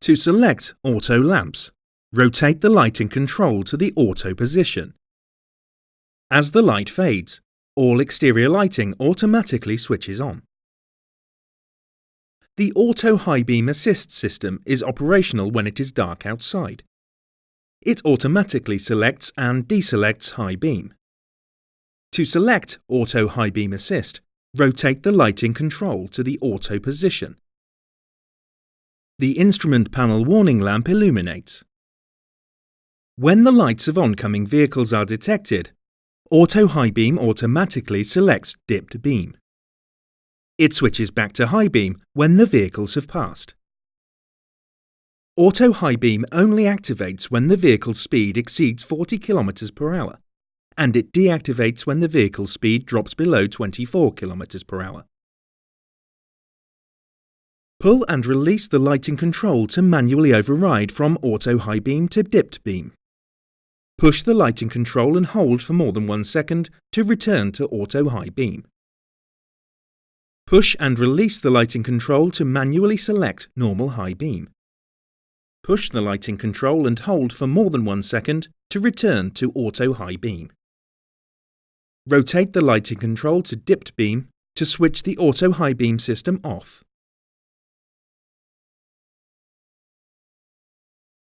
To select auto lamps, rotate the lighting control to the auto position. As the light fades, all exterior lighting automatically switches on. The Auto High Beam Assist system is operational when it is dark outside. It automatically selects and deselects high beam. To select Auto High Beam Assist, rotate the lighting control to the auto position. The instrument panel warning lamp illuminates. When the lights of oncoming vehicles are detected, Auto High Beam automatically selects dipped beam. It switches back to high beam when the vehicles have passed. Auto High Beam only activates when the vehicle's speed exceeds 40 km per hour, and it deactivates when the vehicle's speed drops below 24 km per hour. Pull and release the lighting control to manually override from Auto High Beam to dipped beam. Push the lighting control and hold for more than 1 second to return to Auto High Beam. Push and release the lighting control to manually select normal high beam. Push the lighting control and hold for more than 1 second to return to Auto High Beam. Rotate the lighting control to dipped beam to switch the Auto High Beam system off.